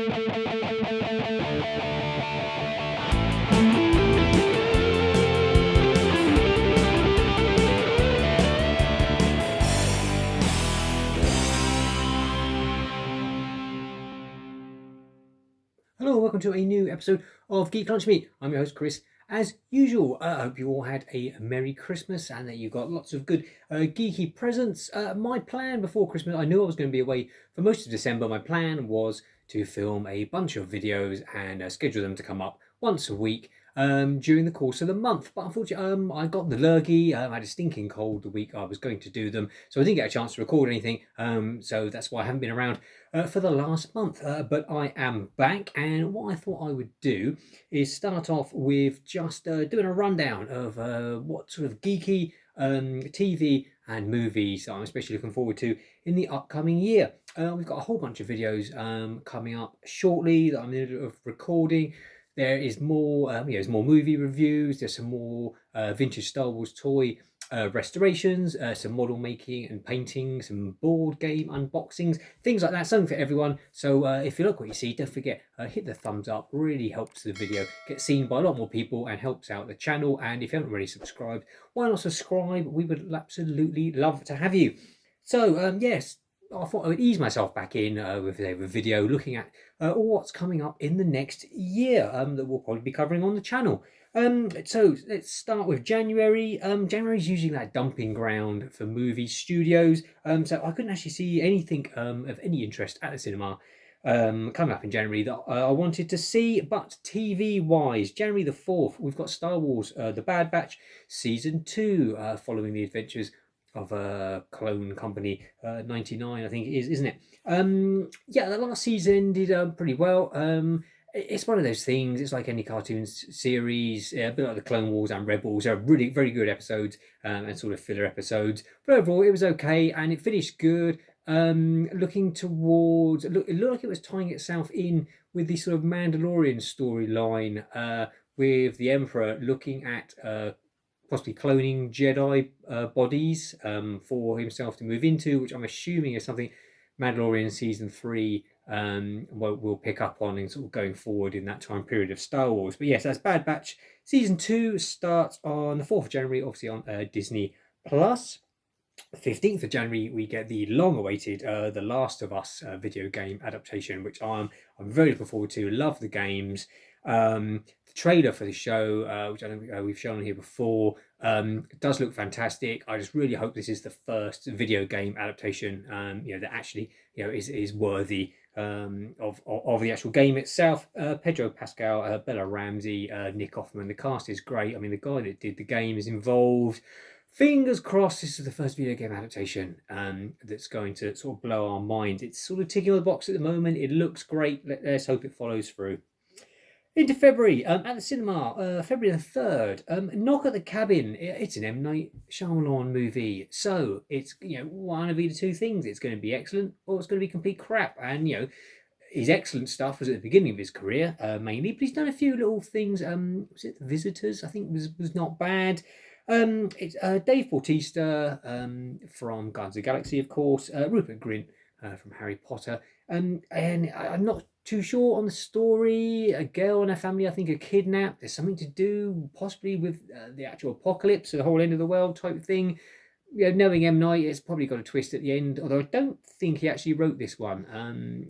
Hello and welcome to a new episode of Geek Lunch Meat. I'm your host Chris. As usual, I hope you all had a Merry Christmas and that you got lots of good geeky presents. My plan before Christmas, I knew I was going to be away for most of December. My plan was to film a bunch of videos and schedule them to come up once a week during the course of the month. But unfortunately, I got the lurgy. I had a stinking cold the week I was going to do them, so I didn't get a chance to record anything. So that's why I haven't been around for the last month. But I am back, and what I thought I would do is start off with just doing a rundown of what sort of geeky TV and movies I'm especially looking forward to in the upcoming year. We've got a whole bunch of videos coming up shortly that I'm in the middle of recording. There is more, there's more movie reviews. There's some more vintage Star Wars toy restorations, some model making and painting, some board game unboxings, things like that. Something for everyone. So if you like what you see, don't forget hit the thumbs up. Really helps the video get seen by a lot more people and helps out the channel. And if you haven't already subscribed, why not subscribe? We would absolutely love to have you. So yes, I thought I would ease myself back in with a video looking at what's coming up in the next year that we'll probably be covering on the channel. So let's start with January. January is usually that dumping ground for movie studios. So I couldn't actually see anything of any interest at the cinema coming up in January that I wanted to see. But TV wise, January the 4th, we've got Star Wars The Bad Batch Season 2 following the adventures of a clone company 99, I think it is, isn't it? Yeah, the last season did pretty well. It's one of those things. It's like any cartoon series, a bit like the Clone Wars and Rebels. They're really very good episodes and sort of filler episodes. But overall, it was okay and it finished good. Looking towards, it looked like it was tying itself in with the sort of Mandalorian storyline with the Emperor looking at possibly cloning Jedi bodies for himself to move into, which I'm assuming is something Mandalorian season 3 we'll pick up on in sort of going forward in that time period of Star Wars. But yes, that's Bad Batch. Season 2 starts on the 4th of January, obviously on Disney Plus. 15th of January, we get the long-awaited The Last of Us video game adaptation, which I'm very looking forward to. Love the games. The trailer for the show, which I don't think we've shown on here before, does look fantastic. I just really hope this is the first video game adaptation, that actually, is worthy of the actual game itself. Pedro Pascal, Bella Ramsey, Nick Offerman. The cast is great. I mean, the guy that did the game is involved. Fingers crossed this is the first video game adaptation that's going to sort of blow our minds. It's sort of ticking on the box at the moment. It looks great. Let's hope it follows through. Into February, at the cinema, February the 3rd, Knock at the Cabin. It's an M. Night Shyamalan movie. So it's, one of either two things. It's going to be excellent or it's going to be complete crap. And, his excellent stuff was at the beginning of his career, mainly. But he's done a few little things. Was it The Visitors? I think was not bad. It's Dave Bautista from Guardians of the Galaxy, of course. Rupert Grint from Harry Potter. And I'm not too sure on the story. A girl and her family, I think, are kidnapped. There's something to do possibly with the actual apocalypse, the whole end of the world type thing. Knowing M. Night, it's probably got a twist at the end, although I don't think he actually wrote this one.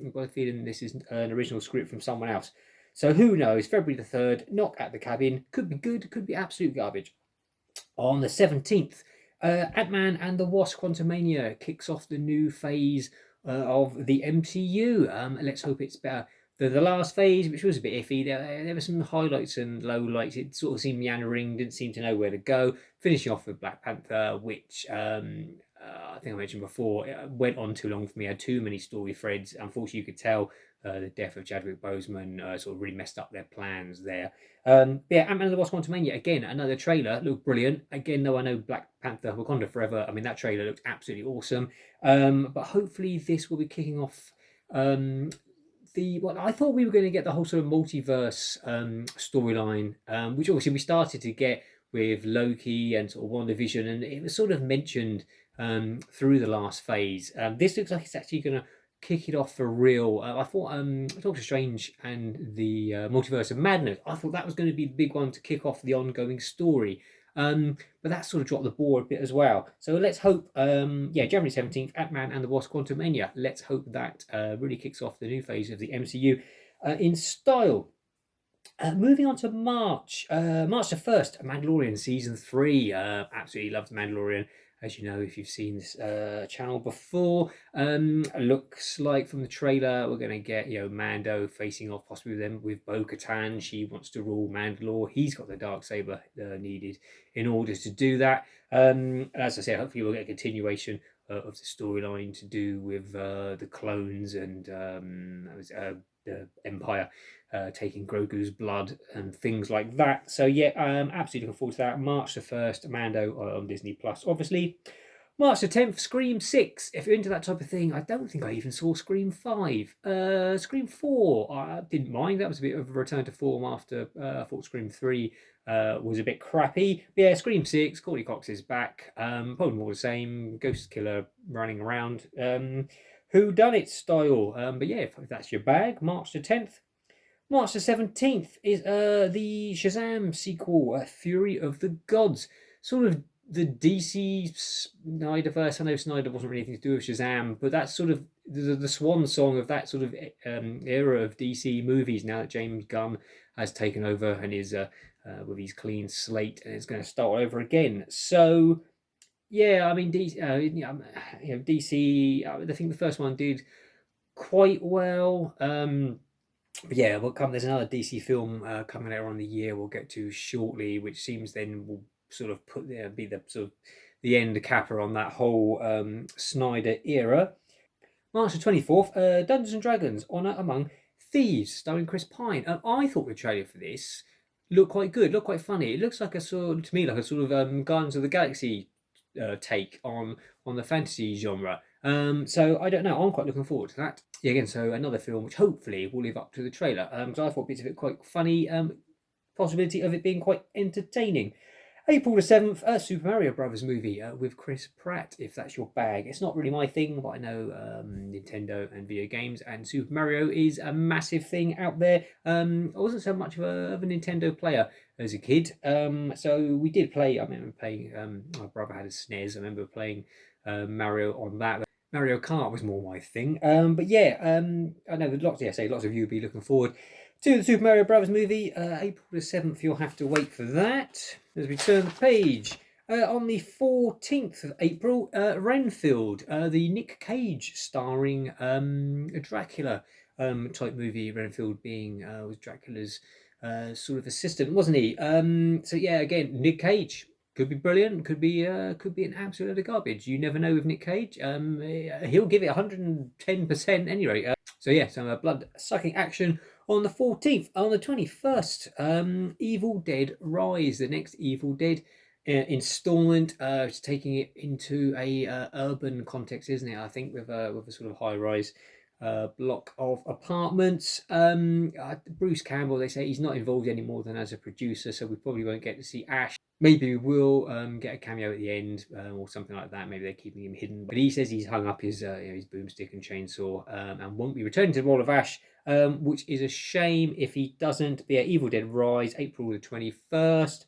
I've got a feeling this is an original script from someone else. So who knows? February the 3rd, Knock at the Cabin. Could be good, could be absolute garbage. On the 17th, Ant-Man and the Wasp Quantumania kicks off the new phase of the MCU. Let's hope it's better than the last phase, which was a bit iffy. There were some highlights and lowlights. It sort of seemed meandering, didn't seem to know where to go. Finishing off with Black Panther, which I think I mentioned before, it went on too long for me. I had too many story threads. Unfortunately, you could tell the death of Chadwick Boseman sort of really messed up their plans there. Ant-Man and the Wasp Quantumania, again, another trailer, looked brilliant. Again, though I know Black Panther Wakanda Forever, I mean, that trailer looked absolutely awesome. But hopefully this will be kicking off I thought we were going to get the whole sort of multiverse storyline, which obviously we started to get with Loki and sort of WandaVision, and it was sort of mentioned through the last phase. This looks like it's actually going to kick it off for real. I thought Doctor Strange and the Multiverse of Madness, I thought that was going to be the big one to kick off the ongoing story. But that sort of dropped the ball a bit as well. So let's hope, January 17th, Ant-Man and the Wasp: Quantumania. Let's hope that really kicks off the new phase of the MCU in style. Moving on to March, March the 1st, Mandalorian Season 3. Absolutely love The Mandalorian. As you know, if you've seen this channel before, looks like from the trailer we're going to get, Mando facing off possibly with Bo-Katan. She wants to rule Mandalore. He's got the Darksaber needed in order to do that. As I said, hopefully we'll get a continuation of the storyline to do with the clones and the Empire taking Grogu's blood and things like that. So yeah, I'm absolutely looking forward to that. March the 1st, Mando on Disney Plus, obviously. March the 10th, Scream 6. If you're into that type of thing, I don't think I even saw Scream 5. Scream 4, I didn't mind. That was a bit of a return to form after I thought Scream 3 was a bit crappy. But yeah, Scream 6, Courtney Cox is back. Probably more the same, ghost killer running around. Who done it style. But yeah, if that's your bag, March the 10th. March the 17th is the Shazam sequel, Fury of the Gods. Sort of the DC Snyderverse. I know Snyder wasn't really anything to do with Shazam, but that's sort of the swan song of that sort of era of DC movies now that James Gunn has taken over and is with his clean slate and is going to start over again. So yeah, I mean, DC, DC. I think the first one did quite well. But yeah, there's another DC film coming later on in the year we'll get to shortly, which seems then will sort of be the sort of the end capper on that whole Snyder era. March the 24th, Dungeons and Dragons: Honor Among Thieves, starring Chris Pine. I thought the trailer for this looked quite good, looked quite funny. It looks like to me like a sort of Guardians of the Galaxy take on the fantasy genre. So I don't know. I'm quite looking forward to that. Yeah, again, so another film which hopefully will live up to the trailer. So I thought bits of it quite funny. Possibility of it being quite entertaining. April the 7th, Super Mario Brothers movie with Chris Pratt, if that's your bag. It's not really my thing, but I know Nintendo and video games and Super Mario is a massive thing out there. I wasn't so much of a Nintendo player as a kid. So we did play, I remember playing, my brother had a SNES, I remember playing Mario on that. Mario Kart was more my thing. But yeah, I know lots of you will be looking forward to the Super Mario Brothers movie. April the 7th, you'll have to wait for that. As we turn the page, on the 14th of April, Renfield, the Nick Cage starring Dracula type movie. Renfield being was Dracula's sort of assistant, wasn't he? So yeah, again, Nick Cage. Could be brilliant. Could be an absolute load of garbage. You never know with Nick Cage. He'll give it 110% anyway. So yeah, some blood sucking action on the 14th. On the 21st, Evil Dead Rise, the next Evil Dead installment. It's taking it into a urban context, isn't it? I think with a sort of high rise block of apartments. Bruce Campbell, they say he's not involved any more than as a producer, so we probably won't get to see Ash. Maybe we will get a cameo at the end or something like that. Maybe they're keeping him hidden. But he says he's hung up his boomstick and chainsaw and won't be returning to the role of Ash, which is a shame if he doesn't. But yeah, Evil Dead Rise, April the 21st.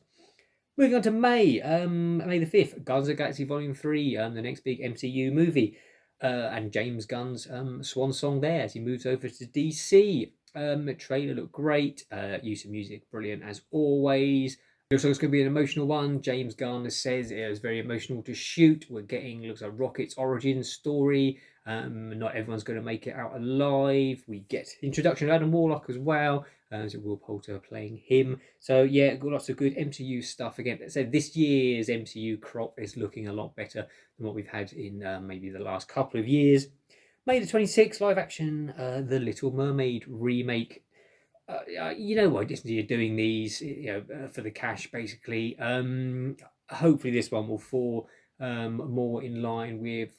Moving on to May, May the 5th, Guardians of the Galaxy Volume 3, the next big MCU movie. And James Gunn's swan song there as he moves over to DC. The trailer looked great. Use of music, brilliant as always. Looks like it's going to be an emotional one. James Gunn says it was very emotional to shoot. We're getting, looks like Rocket's origin story. Not everyone's going to make it out alive. We get introduction of Adam Warlock as well. So Will Poulter playing him. So yeah, got lots of good MCU stuff. Again, so this year's MCU crop is looking a lot better than what we've had in maybe the last couple of years. May the 26th, live action, The Little Mermaid remake. You know why Disney are doing these, for the cash, basically. Hopefully this one will fall more in line with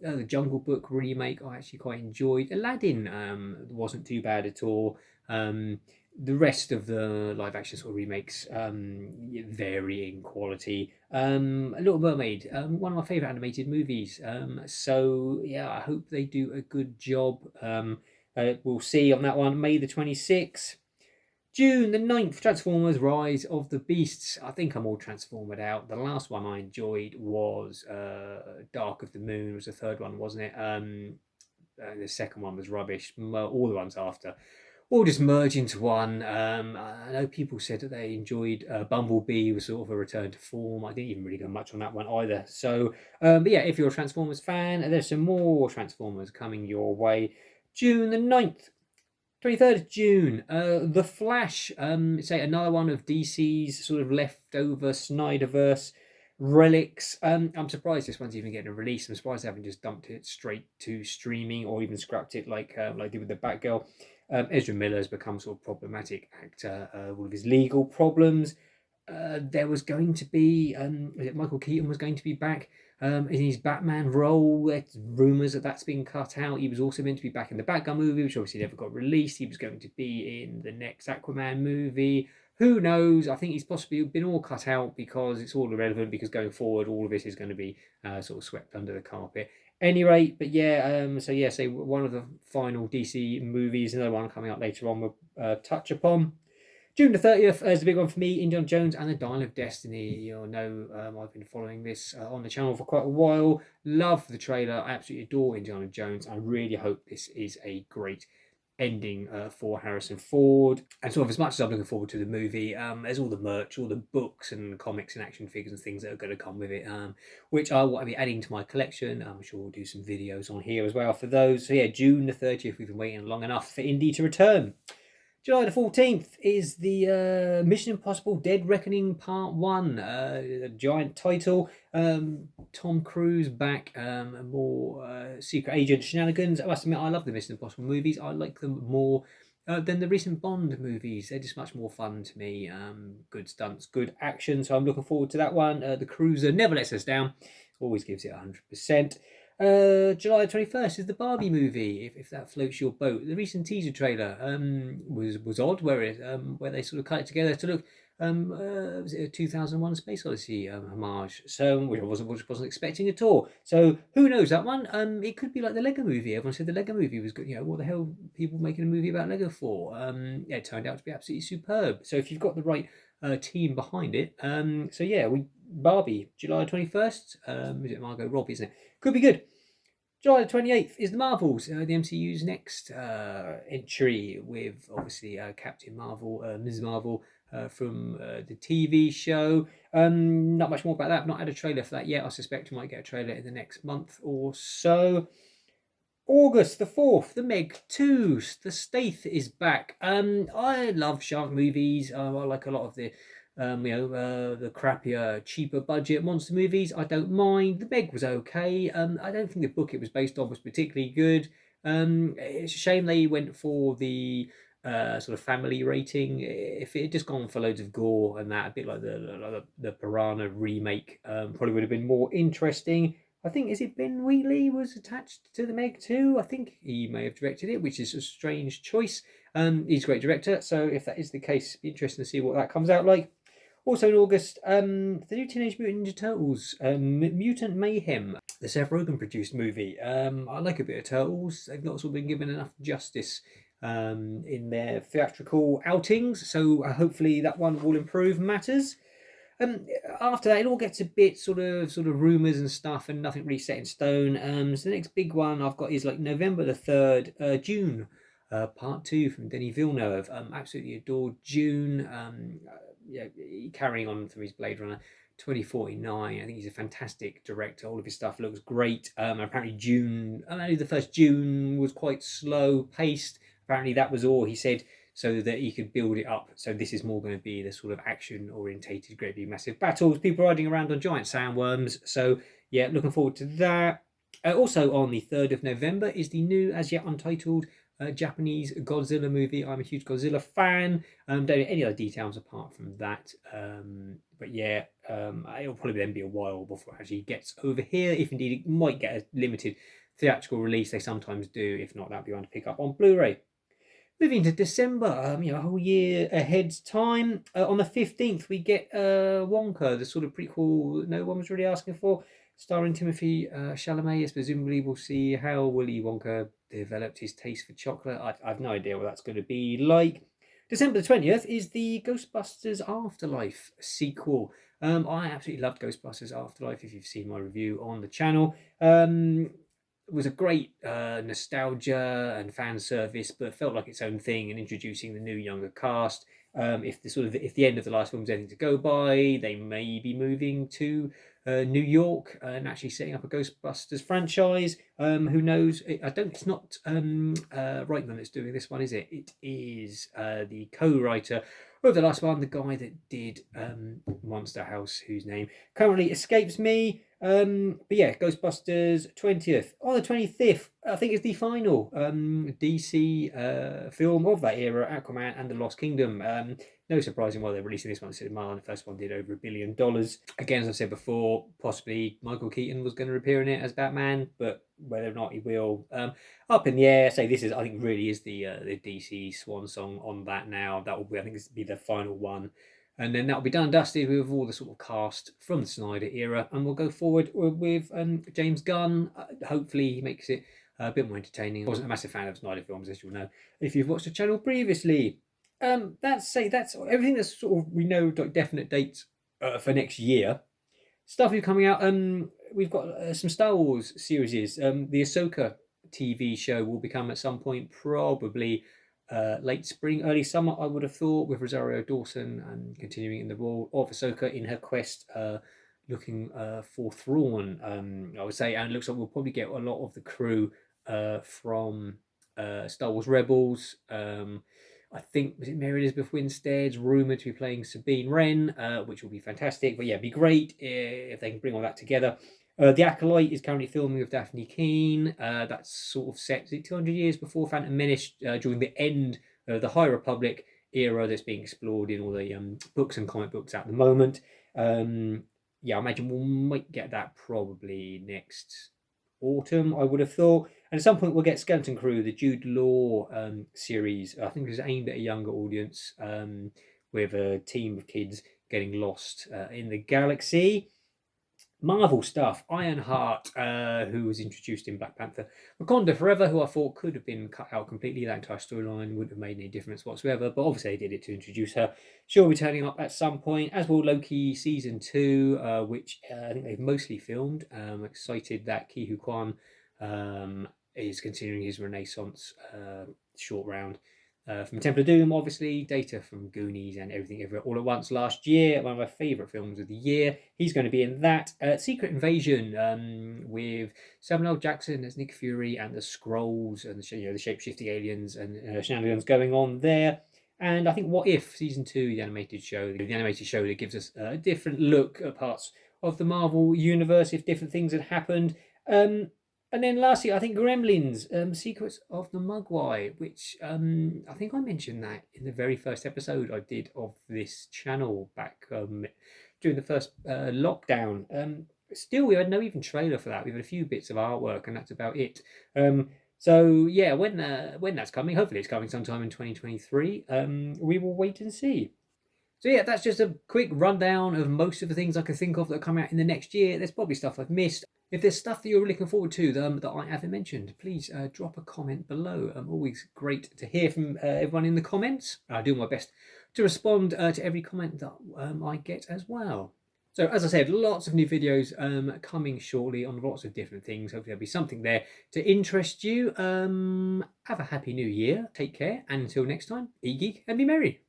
the Jungle Book remake. I actually quite enjoyed. Aladdin wasn't too bad at all. The rest of the live action sort of remakes vary in quality. A Little Mermaid, one of my favorite animated movies. So yeah, I hope they do a good job. We'll see on that one. May the 26th. June the 9th, Transformers Rise of the Beasts. I think I'm all transformed out. The last one I enjoyed was Dark of the Moon, was the third one, wasn't it? The second one was rubbish. All the ones after all just merge into one. I know people said that they enjoyed Bumblebee was sort of a return to form. I didn't even really go much on that one either. So, but yeah, if you're a Transformers fan, there's some more Transformers coming your way. June the 9th. 23rd of June, The Flash, say another one of DC's sort of leftover Snyderverse relics. I'm surprised this one's even getting a release. I'm surprised they haven't just dumped it straight to streaming or even scrapped it like they did with the Batgirl. Ezra Miller has become sort of problematic actor with his legal problems. There was going to be Michael Keaton was going to be back in his Batman role. There's rumours that that's been cut out. He was also meant to be back in the Batgirl movie, which obviously never got released. He was going to be in the next Aquaman movie. Who knows? I think he's possibly been all cut out because it's all irrelevant, because going forward all of this is going to be sort of swept under the carpet. Any rate, but yeah, so one of the final DC movies, another one coming up later on, we'll touch upon. June the 30th is the big one for me, Indiana Jones and the Dial of Destiny. You'll know I've been following this on the channel for quite a while. Love the trailer. I absolutely adore Indiana Jones. I really hope this is a great ending for Harrison Ford. And sort of as much as I'm looking forward to the movie, there's all the merch, all the books and comics and action figures and things that are going to come with it, which I will be adding to my collection. I'm sure we'll do some videos on here as well for those. So yeah, June the 30th, we've been waiting long enough for Indy to return. July the 14th is the Mission Impossible Dead Reckoning Part 1, a giant title. Tom Cruise back, more secret agent shenanigans. I must admit, I love the Mission Impossible movies. I like them more than the recent Bond movies. They're just much more fun to me. Good stunts, good action. So I'm looking forward to that one. The Cruiser never lets us down. Always gives it 100%. July 21st is the Barbie movie, if that floats your boat. The recent teaser trailer was odd, where they sort of cut it together to look was it a 2001 Space Odyssey homage, so which I wasn't expecting at all. So who knows that one? It could be like the Lego movie. Everyone said the Lego movie was good. You know, what the hell are people making a movie about Lego for? Yeah, it turned out to be absolutely superb. So if you've got the right team behind it, so yeah, Barbie, July 21st. Is it Margot Robbie, isn't it? Could be good. July the 28th is the Marvels, the MCU's next entry, with obviously Captain Marvel, Ms. Marvel from the TV show. Not much more about that. I've not had a trailer for that yet. I suspect we might get a trailer in the next month or so. August the 4th, the Meg 2, the Staith is back. I love shark movies. I like a lot of the the crappier, cheaper budget monster movies. I don't mind. The Meg was okay. I don't think the book it was based on was particularly good. It's a shame they went for the sort of family rating. If it had just gone for loads of gore and that, a bit like the Piranha remake, probably would have been more interesting. I think, is it Ben Wheatley was attached to the Meg too? I think he may have directed it, which is a strange choice. He's a great director, so if that is the case, it'd be interesting to see what that comes out like. Also in August, the new Teenage Mutant Ninja Turtles, Mutant Mayhem, the Seth Rogen produced movie. I like a bit of Turtles. They've not sort of been given enough justice in their theatrical outings, so hopefully that one will improve matters. After that, it all gets a bit sort of rumours and stuff, and nothing really set in stone. So the next big one I've got is like November the 3rd, June, part 2 from Denis Villeneuve. Absolutely adored June. Yeah, carrying on from his Blade Runner 2049. I think he's a fantastic director. All of his stuff looks great. Apparently June, only the first June was quite slow paced. Apparently that was all he said, so that he could build it up. So this is more going to be the sort of action orientated, great big massive battles, people riding around on giant sandworms. So yeah, looking forward to that. Also on the 3rd of November is the new, as yet untitled, Japanese Godzilla movie. I'm a huge Godzilla fan. Don't know any other details apart from that. But yeah, it'll probably then be a while before it actually gets over here. If indeed it might get a limited theatrical release, they sometimes do. If not, that'll be one to pick up on Blu-ray. Moving to December, a whole year ahead's time. On the 15th, we get Wonka, the sort of prequel no one was really asking for, starring Timothy Chalamet. Yes, presumably we'll see how Willy Wonka developed his taste for chocolate. I've no idea what that's going to be like. December the 20th is the Ghostbusters Afterlife sequel. I absolutely loved Ghostbusters Afterlife, if you've seen my review on the channel. It was a great nostalgia and fan service, but felt like its own thing in introducing the new younger cast. If the end of the last film is anything to go by, they may be moving to New York and actually setting up a Ghostbusters franchise. Who knows? It's not Reitman that's doing this one, is it? It is the co-writer of the last one, the guy that did Monster House, whose name currently escapes me. But yeah, Ghostbusters 20th. On the 25th, I think is the final DC film of that era, Aquaman and the Lost Kingdom. No surprising why they're releasing this one in cinema. The first one did over $1 billion. Again, as I've said before, possibly Michael Keaton was going to appear in it as Batman, but whether or not he will, up in the air. Say this is, I think, really is the DC swan song on that now. That will be, I think, this will be the final one. And then that'll be done and dusted with all the sort of cast from the Snyder era, and we'll go forward with James Gunn. Hopefully, he makes it a bit more entertaining. I wasn't a massive fan of Snyder films, as you'll know if you've watched the channel previously. That's everything that's sort of we know definite dates for next year. Stuff is coming out. We've got some Star Wars series. The Ahsoka TV show will become at some point, probably late spring, early summer, I would have thought, with Rosario Dawson and continuing in the role of Ahsoka in her quest looking for Thrawn, I would say. And it looks like we'll probably get a lot of the crew from Star Wars Rebels. I think, was it Mary Elizabeth Winstead's rumoured to be playing Sabine Wren, which will be fantastic. But yeah, it'd be great if they can bring all that together. The Acolyte is currently filming with Daphne Keane. That's sort of set 200 years before Phantom Menace, during the end of the High Republic era that's being explored in all the books and comic books at the moment. Yeah, I imagine we might get that probably next autumn, I would have thought. And at some point we'll get Skeleton Crew, the Jude Law series. I think it's aimed at a younger audience, with a team of kids getting lost in the galaxy. Marvel stuff. Ironheart, who was introduced in Black Panther. Wakanda Forever, who I thought could have been cut out completely. That entire storyline wouldn't have made any difference whatsoever, but obviously they did it to introduce her. She'll be turning up at some point, as will Loki Season 2, which I think they've mostly filmed. I'm excited that Ki-Hu Kwan is continuing his Renaissance short round. From Temple of Doom, obviously, Data from Goonies and Everything Everywhere All at Once last year, one of my favourite films of the year. He's going to be in that. Secret Invasion, with Samuel L. Jackson as Nick Fury and the Skrulls and the shape-shifting aliens and shenanigans going on there. And I think What If Season 2, the animated show that gives us a different look at parts of the Marvel universe if different things had happened. And then lastly, I think Gremlins, Secrets of the Mogwai, which I think I mentioned that in the very first episode I did of this channel back during the first lockdown. Still, we had no even trailer for that. We've had a few bits of artwork, and that's about it. So yeah, when that's coming, hopefully it's coming sometime in 2023. We will wait and see. So yeah, that's just a quick rundown of most of the things I can think of that come out in the next year. There's probably stuff I've missed. If there's stuff that you're looking forward to that I haven't mentioned, please drop a comment below. Always great to hear from everyone in the comments. I'll do my best to respond to every comment that I get as well. So as I said, lots of new videos coming shortly on lots of different things. Hopefully there'll be something there to interest you. Have a happy new year. Take care. And until next time, be geek and be merry.